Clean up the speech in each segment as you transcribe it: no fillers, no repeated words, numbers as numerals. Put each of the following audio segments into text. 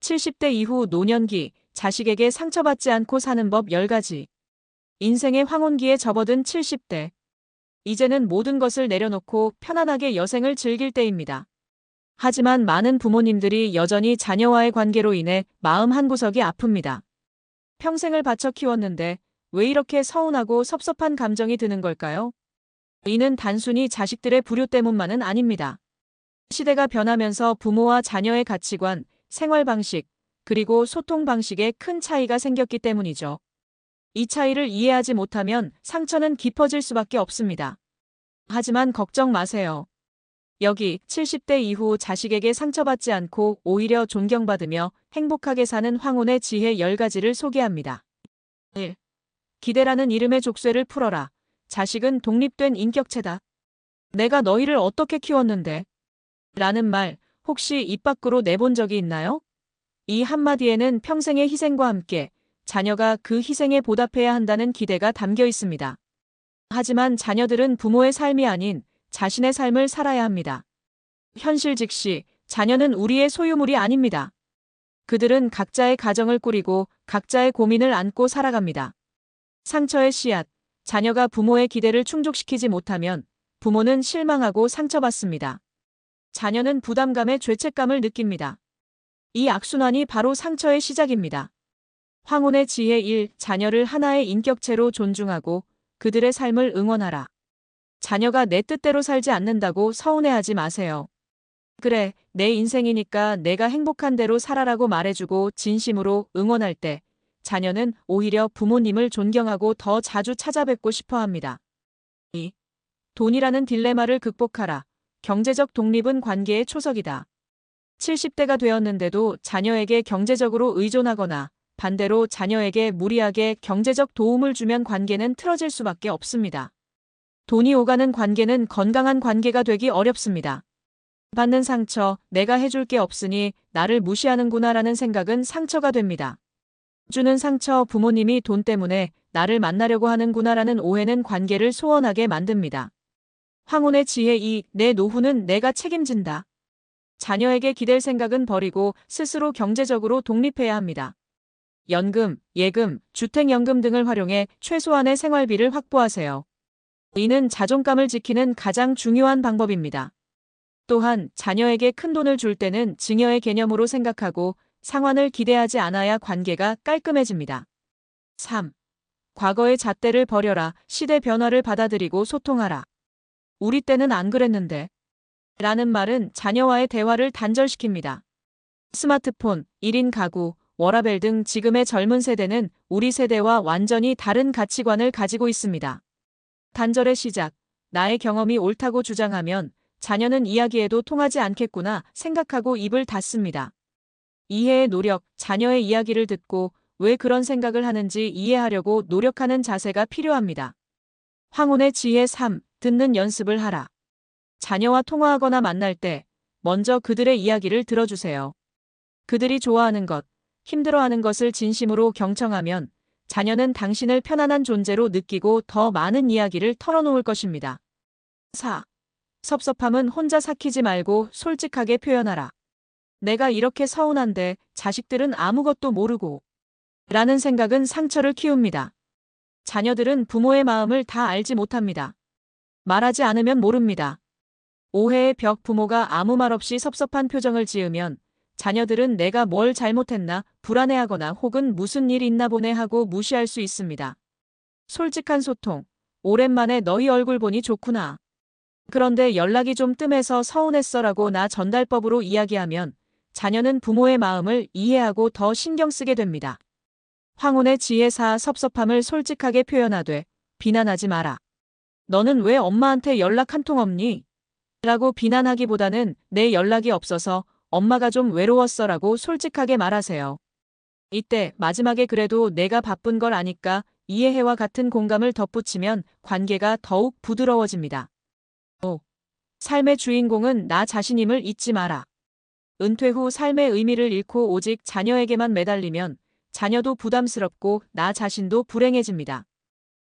70대 이후 노년기, 자식에게 상처받지 않고 사는 법 10가지. 인생의 황혼기에 접어든 70대. 이제는 모든 것을 내려놓고 편안하게 여생을 즐길 때입니다. 하지만 많은 부모님들이 여전히 자녀와의 관계로 인해 마음 한구석이 아픕니다. 평생을 바쳐 키웠는데 왜 이렇게 서운하고 섭섭한 감정이 드는 걸까요? 이는 단순히 자식들의 불효 때문만은 아닙니다. 시대가 변하면서 부모와 자녀의 가치관, 생활 방식, 그리고 소통 방식에 큰 차이가 생겼기 때문이죠. 이 차이를 이해하지 못하면 상처는 깊어질 수밖에 없습니다. 하지만 걱정 마세요. 여기 70대 이후 자식에게 상처받지 않고 오히려 존경받으며 행복하게 사는 황혼의 지혜 10가지를 소개합니다. 1. 기대라는 이름의 족쇄를 풀어라. 자식은 독립된 인격체다. 내가 너희를 어떻게 키웠는데? 라는 말 혹시 입 밖으로 내본 적이 있나요? 이 한마디에는 평생의 희생과 함께 자녀가 그 희생에 보답해야 한다는 기대가 담겨 있습니다. 하지만 자녀들은 부모의 삶이 아닌 자신의 삶을 살아야 합니다. 현실 즉시 자녀는 우리의 소유물이 아닙니다. 그들은 각자의 가정을 꾸리고 각자의 고민을 안고 살아갑니다. 상처의 씨앗, 자녀가 부모의 기대를 충족시키지 못하면 부모는 실망하고 상처받습니다. 자녀는 부담감에 죄책감을 느낍니다. 이 악순환이 바로 상처의 시작입니다. 황혼의 지혜 1. 자녀를 하나의 인격체로 존중하고 그들의 삶을 응원하라. 자녀가 내 뜻대로 살지 않는다고 서운해하지 마세요. 그래, 내 인생이니까 내가 행복한 대로 살아라고 말해주고 진심으로 응원할 때 자녀는 오히려 부모님을 존경하고 더 자주 찾아뵙고 싶어 합니다. 2. 돈이라는 딜레마를 극복하라. 경제적 독립은 관계의 초석이다. 70대가 되었는데도 자녀에게 경제적으로 의존하거나 반대로 자녀에게 무리하게 경제적 도움을 주면 관계는 틀어질 수밖에 없습니다. 돈이 오가는 관계는 건강한 관계가 되기 어렵습니다. 받는 상처, 내가 해줄 게 없으니 나를 무시하는구나라는 생각은 상처가 됩니다. 주는 상처, 부모님이 돈 때문에 나를 만나려고 하는구나라는 오해는 관계를 소원하게 만듭니다. 황혼의 지혜 2. 내 노후는 내가 책임진다. 자녀에게 기댈 생각은 버리고 스스로 경제적으로 독립해야 합니다. 연금, 예금, 주택연금 등을 활용해 최소한의 생활비를 확보하세요. 이는 자존감을 지키는 가장 중요한 방법입니다. 또한 자녀에게 큰돈을 줄 때는 증여의 개념으로 생각하고 상환을 기대하지 않아야 관계가 깔끔해집니다. 3. 과거의 잣대를 버려라. 시대 변화를 받아들이고 소통하라. 우리 때는 안 그랬는데. 라는 말은 자녀와의 대화를 단절시킵니다. 스마트폰, 1인 가구, 워라밸 등 지금의 젊은 세대는 우리 세대와 완전히 다른 가치관을 가지고 있습니다. 단절의 시작, 나의 경험이 옳다고 주장하면 자녀는 이야기해도 통하지 않겠구나 생각하고 입을 닫습니다. 이해의 노력, 자녀의 이야기를 듣고 왜 그런 생각을 하는지 이해하려고 노력하는 자세가 필요합니다. 황혼의 지혜 3. 듣는 연습을 하라. 자녀와 통화하거나 만날 때 먼저 그들의 이야기를 들어주세요. 그들이 좋아하는 것, 힘들어하는 것을 진심으로 경청하면 자녀는 당신을 편안한 존재로 느끼고 더 많은 이야기를 털어놓을 것입니다. 4. 섭섭함은 혼자 삭히지 말고 솔직하게 표현하라. 내가 이렇게 서운한데 자식들은 아무것도 모르고 라는 생각은 상처를 키웁니다. 자녀들은 부모의 마음을 다 알지 못합니다. 말하지 않으면 모릅니다. 오해의 벽, 부모가 아무 말 없이 섭섭한 표정을 지으면 자녀들은 내가 뭘 잘못했나 불안해하거나 혹은 무슨 일 있나 보네 하고 무시할 수 있습니다. 솔직한 소통. 오랜만에 너희 얼굴 보니 좋구나. 그런데 연락이 좀 뜸해서 서운했어라고 나 전달법으로 이야기하면 자녀는 부모의 마음을 이해하고 더 신경 쓰게 됩니다. 황혼의 지혜 4. 섭섭함을 솔직하게 표현하되 비난하지 마라. 너는 왜 엄마한테 연락 한 통 없니? 라고 비난하기보다는 내 연락이 없어서 엄마가 좀 외로웠어라고 솔직하게 말하세요. 이때 마지막에 그래도 내가 바쁜 걸 아니까 이해해와 같은 공감을 덧붙이면 관계가 더욱 부드러워집니다. 5. 삶의 주인공은 나 자신임을 잊지 마라. 은퇴 후 삶의 의미를 잃고 오직 자녀에게만 매달리면 자녀도 부담스럽고 나 자신도 불행해집니다.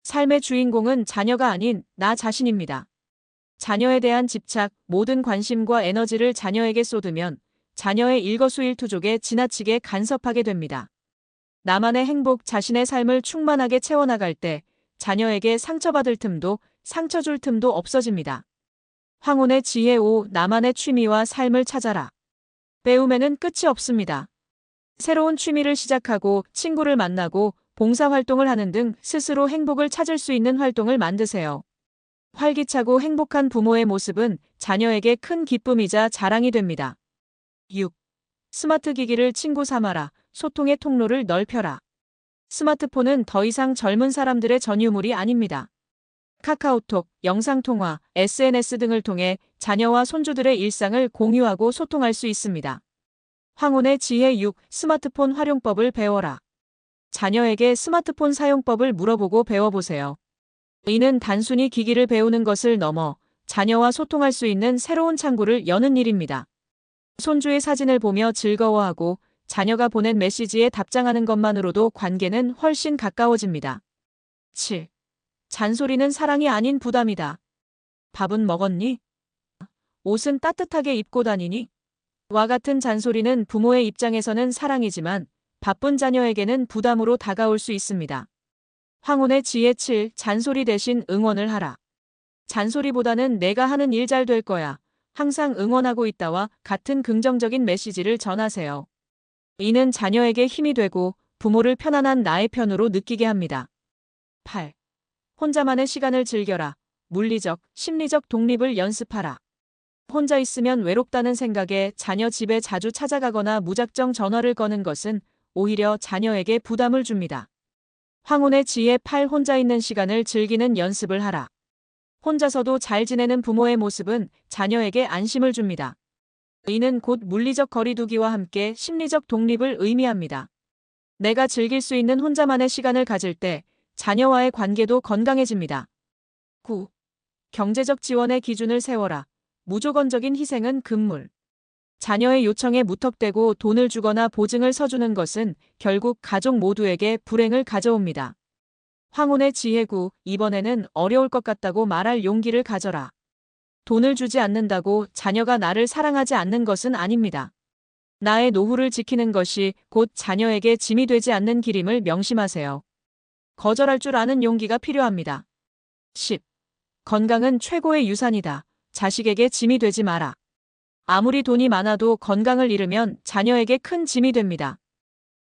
삶의 주인공은 자녀가 아닌 나 자신입니다. 자녀에 대한 집착, 모든 관심과 에너지를 자녀에게 쏟으면 자녀의 일거수일투족에 지나치게 간섭하게 됩니다. 나만의 행복, 자신의 삶을 충만하게 채워나갈 때 자녀에게 상처받을 틈도 상처 줄 틈도 없어집니다. 황혼의 지혜 5. 나만의 취미와 삶을 찾아라. 배움에는 끝이 없습니다. 새로운 취미를 시작하고 친구를 만나고 봉사활동을 하는 등 스스로 행복을 찾을 수 있는 활동을 만드세요. 활기차고 행복한 부모의 모습은 자녀에게 큰 기쁨이자 자랑이 됩니다. 6. 스마트 기기를 친구 삼아라. 소통의 통로를 넓혀라. 스마트폰은 더 이상 젊은 사람들의 전유물이 아닙니다. 카카오톡, 영상통화, SNS 등을 통해 자녀와 손주들의 일상을 공유하고 소통할 수 있습니다. 황혼의 지혜 6. 스마트폰 활용법을 배워라. 자녀에게 스마트폰 사용법을 물어보고 배워보세요. 이는 단순히 기기를 배우는 것을 넘어 자녀와 소통할 수 있는 새로운 창구를 여는 일입니다. 손주의 사진을 보며 즐거워하고 자녀가 보낸 메시지에 답장하는 것만으로도 관계는 훨씬 가까워집니다. 7. 잔소리는 사랑이 아닌 부담이다. 밥은 먹었니? 옷은 따뜻하게 입고 다니니? 와 같은 잔소리는 부모의 입장에서는 사랑이지만 바쁜 자녀에게는 부담으로 다가올 수 있습니다. 황혼의 지혜 7. 잔소리 대신 응원을 하라. 잔소리보다는 내가 하는 일 잘 될 거야. 항상 응원하고 있다와 같은 긍정적인 메시지를 전하세요. 이는 자녀에게 힘이 되고 부모를 편안한 나의 편으로 느끼게 합니다. 8. 혼자만의 시간을 즐겨라. 물리적, 심리적 독립을 연습하라. 혼자 있으면 외롭다는 생각에 자녀 집에 자주 찾아가거나 무작정 전화를 거는 것은 오히려 자녀에게 부담을 줍니다. 황혼의 지혜 8. 혼자 있는 시간을 즐기는 연습을 하라. 혼자서도 잘 지내는 부모의 모습은 자녀에게 안심을 줍니다. 이는 곧 물리적 거리두기와 함께 심리적 독립을 의미합니다. 내가 즐길 수 있는 혼자만의 시간을 가질 때 자녀와의 관계도 건강해집니다. 9. 경제적 지원의 기준을 세워라. 무조건적인 희생은 금물. 자녀의 요청에 무턱대고 돈을 주거나 보증을 서주는 것은 결국 가족 모두에게 불행을 가져옵니다. 황혼의 지혜 9. 이번에는 어려울 것 같다고 말할 용기를 가져라. 돈을 주지 않는다고 자녀가 나를 사랑하지 않는 것은 아닙니다. 나의 노후를 지키는 것이 곧 자녀에게 짐이 되지 않는 길임을 명심하세요. 거절할 줄 아는 용기가 필요합니다. 10. 건강은 최고의 유산이다. 자식에게 짐이 되지 마라. 아무리 돈이 많아도 건강을 잃으면 자녀에게 큰 짐이 됩니다.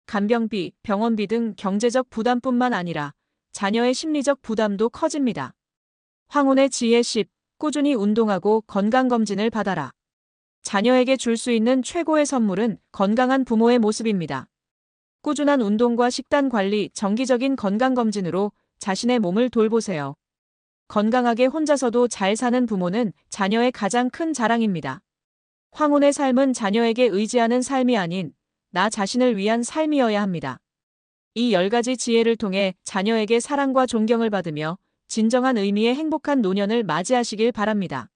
간병비, 병원비 등 경제적 부담뿐만 아니라 자녀의 심리적 부담도 커집니다. 황혼의 지혜 10. 꾸준히 운동하고 건강검진을 받아라. 자녀에게 줄 수 있는 최고의 선물은 건강한 부모의 모습입니다. 꾸준한 운동과 식단 관리, 정기적인 건강검진으로 자신의 몸을 돌보세요. 건강하게 혼자서도 잘 사는 부모는 자녀의 가장 큰 자랑입니다. 황혼의 삶은 자녀에게 의지하는 삶이 아닌 나 자신을 위한 삶이어야 합니다. 이 10가지 지혜를 통해 자녀에게 사랑과 존경을 받으며 진정한 의미의 행복한 노년을 맞이하시길 바랍니다.